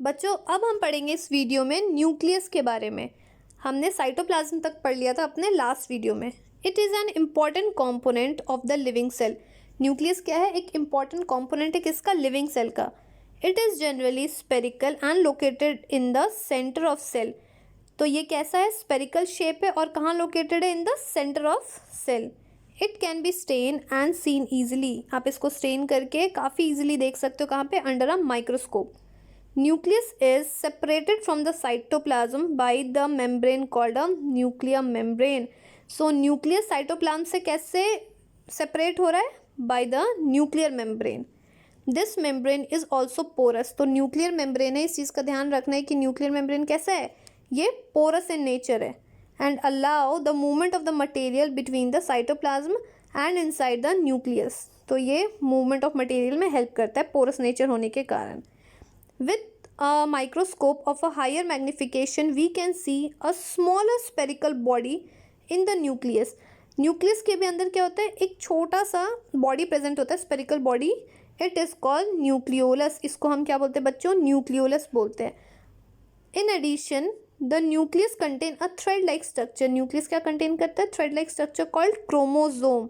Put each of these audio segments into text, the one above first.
बच्चों अब हम पढ़ेंगे इस वीडियो में न्यूक्लियस के बारे में। हमने साइटोप्लाज्म तक पढ़ लिया था अपने लास्ट वीडियो में। It is an important component of the living cell. Nucleus क्या है? एक इम्पॉर्टेंट कॉम्पोनेंट है किसका? लिविंग सेल का। It is generally spherical and located in the centre of cell. तो ये कैसा है? स्पेरिकल शेप है और कहाँ लोकेटेड है? In the centre of cell. It can be stain and seen easily. आप इसको स्टेन करके काफ़ी ईजिली देख सकते हो। कहाँ पे? Under a microscope. Nucleus is separated from the cytoplasm by the membrane called a nuclear membrane. So nucleus cytoplasm से कैसे separate हो रहा है? By the nuclear membrane. This membrane is also porous. तो nuclear membrane है, इस चीज़ का ध्यान रखना है कि nuclear membrane कैसा है? ये porous in nature है and allow the movement of the material between the cytoplasm and inside the nucleus. तो ये movement of material में help करता है porous nature होने के कारण. With a microscope of a higher magnification, we can see a smaller spherical body in the nucleus. Nucleus के भी अंदर क्या होता है? एक छोटा सा बॉडी प्रेजेंट होता है, spherical body. It is called nucleolus. इसको हम क्या बोलते हैं बच्चों? न्यूक्लियोलस बोलते हैं. In addition the nucleus contain a thread like structure. Nucleus क्या कंटेन करता है? Thread like structure called chromosome.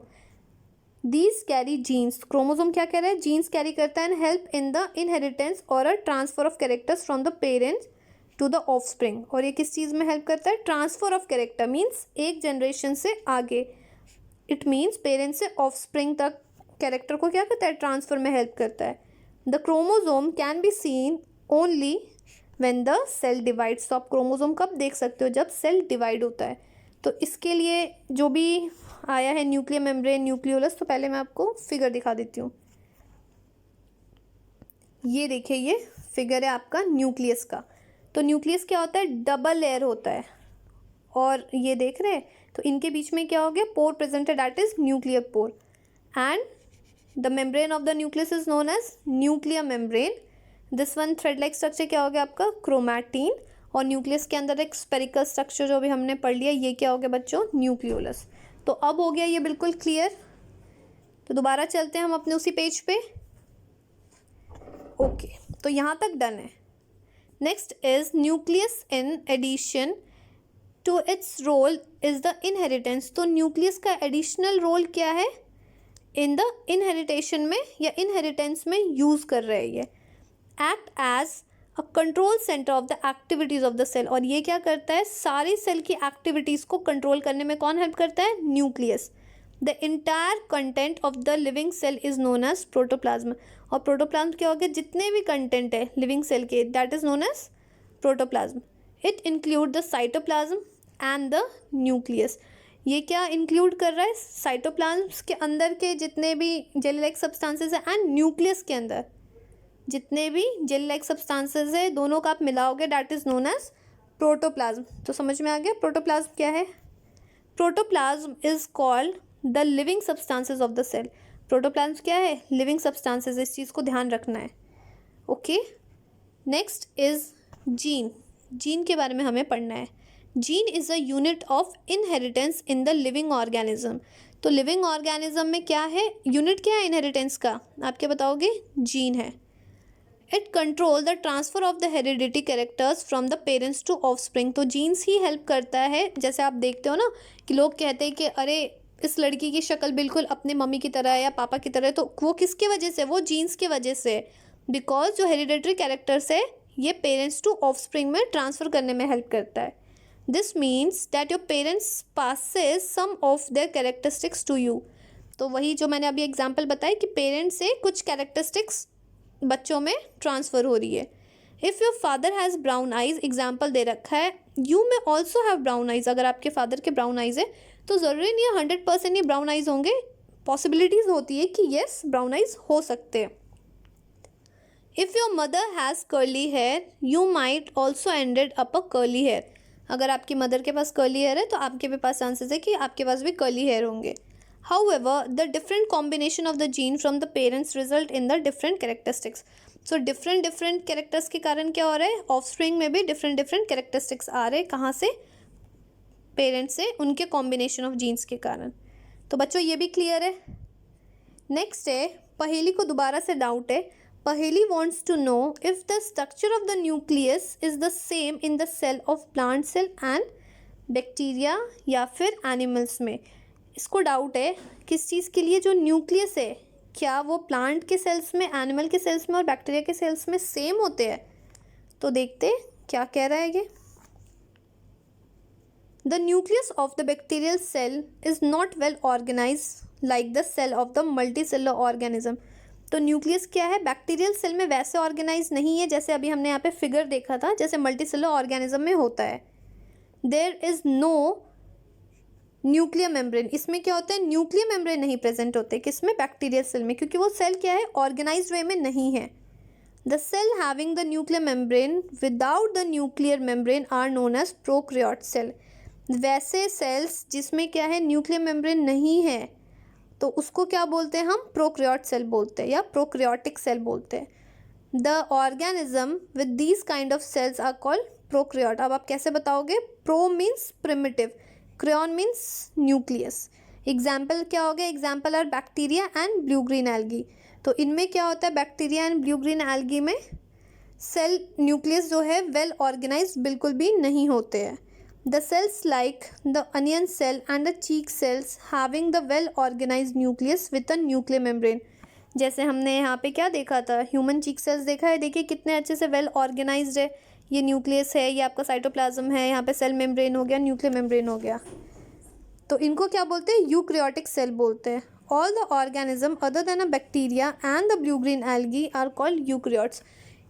These carry genes. Chromosome क्या कह रहा है? जीन्स कैरी करता है and help in the inheritance और a transfer of characters from the parents to the offspring. और ये किस चीज़ में हेल्प करता है? ट्रांसफर ऑफ कैरेक्टर मीन्स एक जनरेशन से आगे. इट मीन्स पेरेंट्स से ऑफस्प्रिंग तक कैरेक्टर को क्या करता है? ट्रांसफर में हेल्प करता है. The chromosome can be seen only when the cell divides. तो आप क्रोमोजोम कब देख सकते हो? जब सेल डिवाइड होता है. तो इसके लिए जो भी आया है न्यूक्लियर मेम्ब्रेन, न्यूक्लियोलस, तो पहले मैं आपको फिगर दिखा देती हूँ. ये देखिए, ये फिगर है आपका न्यूक्लियस का. तो न्यूक्लियस क्या होता है? डबल लेयर होता है. और ये देख रहे हैं, तो इनके बीच में क्या हो गया? पोर प्रेजेंट है, that is nuclear pore. And the membrane of the nucleus is known as nuclear membrane. This one thread like structure क्या हो गया आपका? क्रोमैटिन. और न्यूक्लियस के अंदर एक स्पेरिकल स्ट्रक्चर जो भी हमने पढ़ लिया, ये क्या हो गया बच्चों? न्यूक्लियोलस. तो अब हो गया ये बिल्कुल क्लियर. तो दोबारा चलते हैं हम अपने उसी पेज पे. ओके, तो यहाँ तक डन है. Next is nucleus in addition to its role is the inheritance. तो न्यूक्लियस का एडिशनल रोल क्या है? इन द इनहेरिटेशन में या इनहेरिटेंस में यूज कर रहे हैं ये. Act as a control centre of the activities of the cell. और ये क्या करता है? सारी सेल की एक्टिविटीज को कंट्रोल करने में कौन हेल्प करता है? Nucleus. The entire content of the living cell is known as protoplasm. और प्रोटोप्लाज्म क्या हो गया? जितने भी कंटेंट है लिविंग सेल के, that is known as protoplasm. It include the cytoplasm and the nucleus. ये क्या इंक्लूड कर रहा है? साइटोप्लाज्म के अंदर के जितने भी जेली लाइक सब्सटेंसेज है एंड न्यूक्लियस के अंदर जितने भी जेल लाइक सब्सटेंसेज है, दोनों का आप मिलाओगे, that is known as protoplasm. तो समझ में आ गया प्रोटोप्लाज्म क्या है? Protoplasm is called the living substances of the cell. Protoplasm क्या है? Living substances. इस चीज़ को ध्यान रखना है. Okay, next is gene. Gene के बारे में हमें पढ़ना है. Gene is a unit of inheritance in the living organism. तो लिविंग ऑर्गेनिज्म में क्या है? यूनिट क्या है इनहेरिटेंस का? आप क्या बताओगे? जीन है. It control the transfer of the heredity characters from the parents to offspring. तो जीन्स ही हेल्प करता है. जैसे आप देखते हो ना कि लोग कहते हैं कि अरे इस लड़की की शक्ल बिल्कुल अपने मम्मी की तरह है या पापा की तरह है. तो वो किसकी वजह से? वो जीन्स की वजह से. बिकॉज जो हेरिडिटरी कैरेक्टर्स है ये पेरेंट्स टू ऑफस्प्रिंग में ट्रांसफ़र करने में हेल्प करता है. This means that your parents passes some of their characteristics to you. तो वही जो मैंने अभी एग्जाम्पल बताया कि पेरेंट्स से कुछ कैरेक्टरिस्टिक्स बच्चों में ट्रांसफ़र हो रही है. If your father has brown eyes, example दे रखा है, you may also have brown eyes. अगर आपके फादर के ब्राउन आइज़ है तो ज़रूरी नहीं है 100% ही ब्राउन आइज़ होंगे. पॉसिबिलिटीज़ होती है कि येस ब्राउन आइज़ हो सकते हैं. If your mother has curly hair, you might also ended up a curly hair. अगर आपकी मदर के पास कर्ली हेयर है तो आपके भी पास चांसेस है कि आपके पास भी कर्ली हेयर होंगे. However, the different combination of the gene from the parents result in the different characteristics. So different characters के कारण क्या हो रहा है? Offspring में भी different characteristics आ रहे हैं. कहाँ से? पेरेंट्स से, उनके कॉम्बिनेशन ऑफ जीन्स के कारण. तो बच्चों ये भी क्लियर है. नेक्स्ट है, पहेली को दोबारा से डाउट है. पहेली wants to know if the structure of the nucleus is the same in the cell of plant cell and bacteria या फिर एनिमल्स में। इसको डाउट है किस चीज़ के लिए, जो न्यूक्लियस है क्या वो प्लांट के सेल्स में, एनिमल के सेल्स में और बैक्टीरिया के सेल्स में सेम होते हैं। तो देखते क्या कह रहा है ये। The nucleus of the bacterial cell is not well organise like the cell of the multicellular organism. तो न्यूक्लियस क्या है, बैक्टीरियल सेल में वैसे ऑर्गेनाइज नहीं है जैसे अभी हमने यहाँ पे फिगर देखा था, जैसे मल्टीसेलुलर ऑर्गेनिज्म में होता है। There is no nuclear membrane, इसमें क्या होता है, न्यूक्लियर मेम्ब्रेन नहीं प्रेजेंट होते किसमें, बैक्टीरियल सेल में, क्योंकि वो सेल क्या है, ऑर्गेनाइज्ड वे में नहीं है। The cell having the nuclear membrane without the nuclear membrane are known as prokaryote cell. वैसे सेल्स जिसमें क्या है, न्यूक्लियर मेम्ब्रेन नहीं है, तो उसको क्या बोलते हैं हम, प्रोकैरियोट सेल बोलते हैं या प्रोकैरियोटिक सेल बोलते हैं। The organism with these kind of cells are called prokaryote. अब आप कैसे बताओगे, pro means primitive, karyon means nucleus. Example क्या हो गया, example are bacteria and blue green algae. तो इनमें क्या होता है, bacteria and blue green algae में सेल न्यूक्लियस जो है वेल ऑर्गेनाइज बिल्कुल भी नहीं होते हैं। The cells like the onion cell and the cheek cells having the well organized nucleus with a nuclear membrane। जैसे हमने यहाँ पे क्या देखा था, ह्यूमन चीक सेल्स देखा है, देखिए कितने अच्छे से वेल ऑर्गेनाइज्ड है। ये न्यूक्लियस है, ये आपका साइटोप्लाज्म है, यहाँ पे सेल मेम्ब्रेन हो गया, न्यूक्लियर मेम्ब्रेन हो गया। तो इनको क्या बोलते हैं, यूकैरियोटिक सेल बोलते हैं। All the organism other than a bacteria and the blue green algae are called eukaryotes.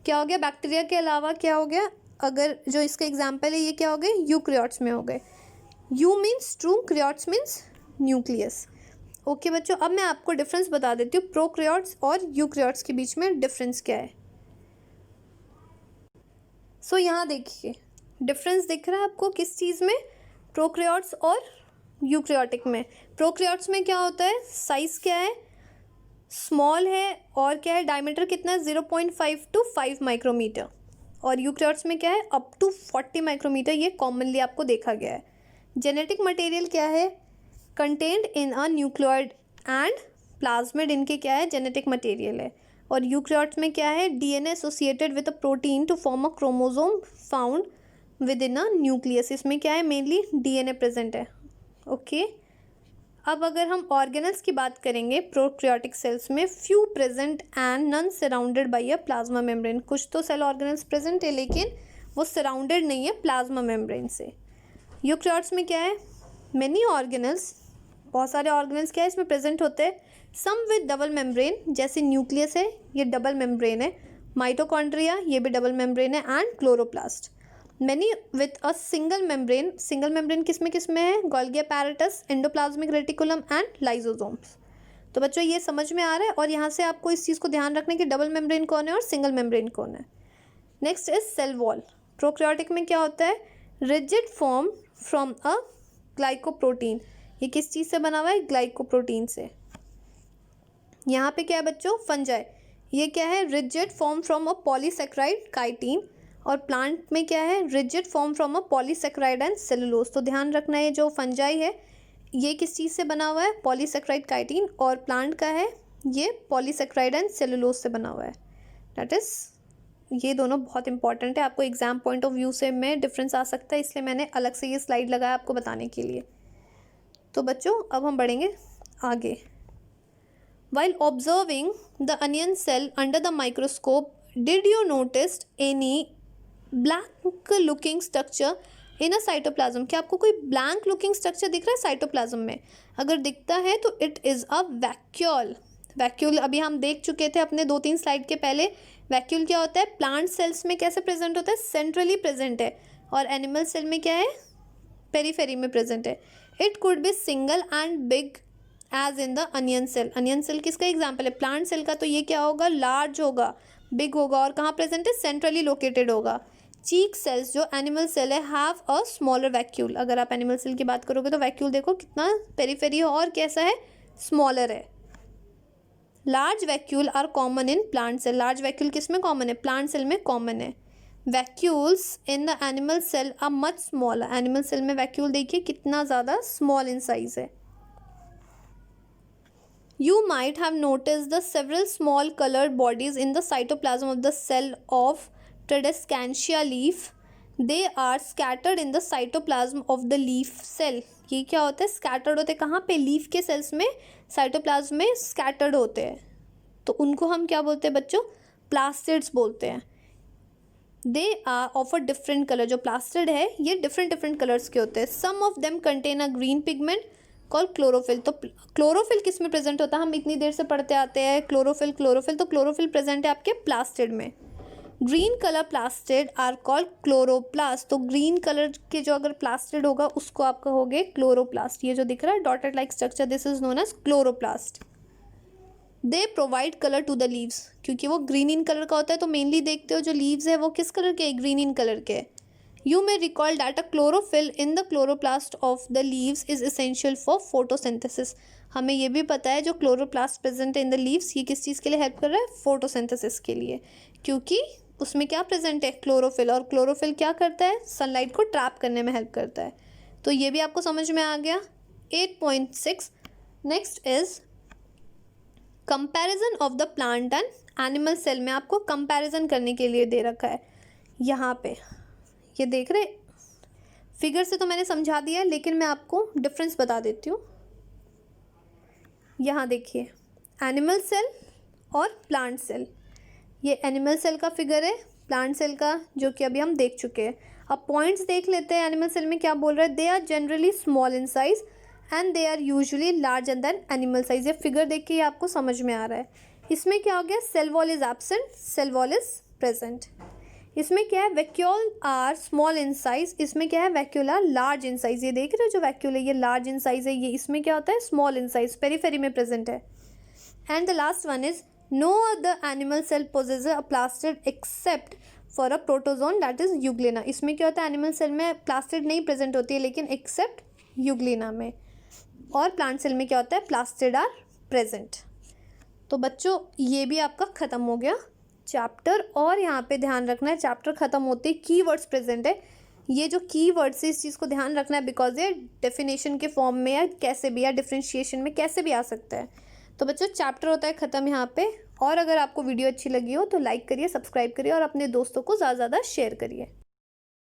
क्या हो गया, बैक्टीरिया के अलावा क्या हो गया, अगर जो इसका एग्जाम्पल है ये क्या हो गए, यूकैरियोट्स में हो गए। You means true, karyotes means nucleus. Okay बच्चों, अब मैं आपको डिफरेंस बता देती हूँ प्रोकैरियोट्स और यूकैरियोट्स के बीच में डिफरेंस क्या है। सो यहाँ देखिए डिफरेंस दिख रहा है आपको किस चीज़ में, प्रोकैरियोट्स और यूकैरियोटिक में। प्रोकैरियोट्स में क्या होता है, साइज़ क्या है, स्मॉल है, और क्या है, डायमीटर कितना है, 0.5 to 5 माइक्रोमीटर। और यूकैरियोट्स में क्या है, अप टू 40 माइक्रोमीटर, ये कॉमनली आपको देखा गया है। जेनेटिक मटेरियल क्या है, content in a nucleoid and plasmid, इनके क्या है, जेनेटिक मटेरियल है। और यूकैरियोट्स में क्या है, DNA associated with a protein to form a chromosome found within a nucleus. इसमें क्या है, मेनली डीएनए प्रेजेंट है। ओके अब अगर हम ऑर्गेनल्स की बात करेंगे प्रोकैरियोटिक सेल्स में, few present and none surrounded by a plasma membrane. कुछ तो सेल ऑर्गेनल्स प्रेजेंट है लेकिन वो सराउंडेड नहीं है प्लाज्मा मेम्ब्रेन से। यूकैरियोट्स में क्या है, मेनी ऑर्गेनल्स, बहुत सारे ऑर्गेनल्स क्या है इसमें प्रेजेंट होते हैं। सम विद डबल मेम्ब्रेन, जैसे न्यूक्लियस है ये डबल मेम्ब्रेन है, माइटोकॉन्ड्रिया ये भी डबल मेम्ब्रेन है, and chloroplast. Many with a single membrane, single membrane किस में है, Golgi apparatus, endoplasmic reticulum and lysosomes. तो बच्चों ये समझ में आ रहा है, और यहाँ से आपको इस चीज़ को ध्यान रखना है कि डबल मेम्ब्रेन कौन है और सिंगल मेम्ब्रेन कौन है। Next is cell wall. Prokaryotic में क्या होता है, rigid form from a glycoprotein. ये किस चीज़ से बना हुआ है, ग्लाइकोप्रोटीन से। यहाँ पे क्या है बच्चों, फंजाई, ये क्या है, rigid form from a polysaccharide chitin. और प्लांट में क्या है, rigid form from a polysaccharide and cellulose. तो ध्यान रखना है जो फंजाई है ये किस चीज़ से बना हुआ है, पॉलीसेक्राइड काइटिन, और प्लांट का है ये पॉलीसेक्राइड एंड सेलुलोज से बना हुआ है। दैट इज़ ये दोनों बहुत इंपॉर्टेंट है, आपको एग्जाम पॉइंट ऑफ व्यू से में डिफरेंस आ सकता है, इसलिए मैंने अलग से ये स्लाइड लगाया आपको बताने के लिए। तो बच्चों अब हम बढ़ेंगे आगे। While observing the onion cell under the microscope, did you notice any blank looking structure in a cytoplasm? क्या आपको कोई blank looking structure दिख रहा है साइटोप्लाज्म में? अगर दिखता है तो it is a vacuole। Vacuole अभी हम देख चुके थे अपने 2-3 स्लाइड के पहले। वैक्यूल क्या होता है, प्लांट सेल्स में कैसे प्रेजेंट होता है, सेंट्रली प्रेजेंट है, और एनिमल सेल में क्या है, पेरीफेरी में प्रेजेंट है। It could be single and big as in the onion cell. Onion cell किसका एग्जाम्पल है, प्लांट सेल का, तो ये क्या होगा, लार्ज होगा, बिग होगा, और कहाँ प्रेजेंट है, सेंट्रली लोकेटेड होगा। चीक सेल्स जो एनिमल सेल है हैव अ स्मॉलर वैक्यूल। अगर आप एनिमल सेल की बात करोगे तो वैक्यूल देखो कितना पेरीफेरी हो और कैसा है, स्मॉलर है। Large vacuole are common in plant cell. Large vacuole किस में कॉमन है, प्लांट सेल में कॉमन है। Vacuoles in the animal cell are much smaller. Animal cell में वैक्यूल देखिए कितना ज़्यादा स्मॉल इन साइज है। You might have noticed the several small colored bodies in the cytoplasm of the cell of Tradescantia leaf. They are scattered in the cytoplasm of the leaf cell. ये क्या होता है? scattered होते हैं कहाँ पे? Leaf के सेल्स में, साइटोप्लाज्म में scattered होते हैं, तो उनको हम क्या बोलते हैं बच्चों? प्लास्टिड्स बोलते हैं. They are of a different colour. जो प्लास्टिड है ये डिफरेंट कलर्स के होते हैं. Some of them contain a green pigment call chlorophyll. तो क्लोरोफिल किस में प्रेजेंट होता है? हम इतनी देर से पढ़ते आते हैं क्लोरोफिल. तो क्लोरोफिल प्रेजेंट है आपके प्लास्टिड में. Green colour plastid are called chloroplast. तो ग्रीन कलर के जो अगर प्लास्टिड होगा उसको आप कहोगे क्लोरोप्लास्ट. ये जो दिख रहा है dotted like structure, this is known as chloroplast. They provide colour to the leaves. क्योंकि वो ग्रीन इन कलर का होता है तो मेनली देखते हो जो लीव्स है वो किस कलर के? ग्रीन इन कलर के. You may recall that a chlorophyll in the chloroplast of the leaves is essential for photosynthesis. हमें ये भी पता है जो क्लोरोप्लास्ट प्रेजेंट है इन द लीव्स ये किस चीज़ के लिए हेल्प कर रहा है? फोटोसिंथेसिस के लिए. क्योंकि उसमें क्या प्रेजेंट है? क्लोरोफिल. और क्लोरोफिल क्या करता है? सनलाइट को ट्रैप करने में हेल्प करता है. तो ये भी आपको समझ में आ गया. 8.6 next is comparison of the plant and animal cell. में आपको कंपैरिजन करने के लिए दे रखा है. यहाँ पे ये देख रहे फिगर से तो मैंने समझा दिया है लेकिन मैं आपको डिफरेंस बता देती हूँ. यहाँ देखिए एनिमल सेल और प्लांट सेल. ये एनिमल सेल का फिगर है, प्लांट सेल का जो कि अभी हम देख चुके हैं. अब पॉइंट्स देख लेते हैं. एनिमल सेल में क्या बोल रहा है? They are generally small in size and they are usually larger than animal size. ये फिगर देख के आपको समझ में आ रहा है. इसमें क्या हो गया? Cell wall is absent, cell wall is present. इसमें क्या है? Vacuole are small in size. इसमें क्या है? Vacuole are large in size. ये देख रहे हो जो वैक्यूल है ये लार्ज इन साइज है. ये इसमें क्या होता है? स्मॉल इन साइज, पेरीफेरी में प्रेजेंट है. And the last one is no other animal cell possess a plastid except for a protozoan that is euglena. इसमें क्या होता है? एनिमल सेल में प्लास्टिड नहीं प्रेजेंट होती है लेकिन एक्सेप्ट यूग्लिना में. और प्लांट सेल में क्या होता है? Plastid are present. तो बच्चों ये भी आपका ख़त्म हो गया चैप्टर. और यहाँ पे ध्यान रखना है चैप्टर ख़त्म होते ही कीवर्ड्स प्रेजेंट है. ये जो कीवर्ड्स है इस चीज़ को ध्यान रखना है बिकॉज ये डेफिनेशन के फॉर्म में या कैसे भी या डिफ्रेंशिएशन में कैसे भी आ सकता है. तो बच्चों चैप्टर होता है ख़त्म यहाँ पे. और अगर आपको वीडियो अच्छी लगी हो तो लाइक करिए, सब्सक्राइब करिए और अपने दोस्तों को ज़्यादा से ज़्यादा शेयर करिए.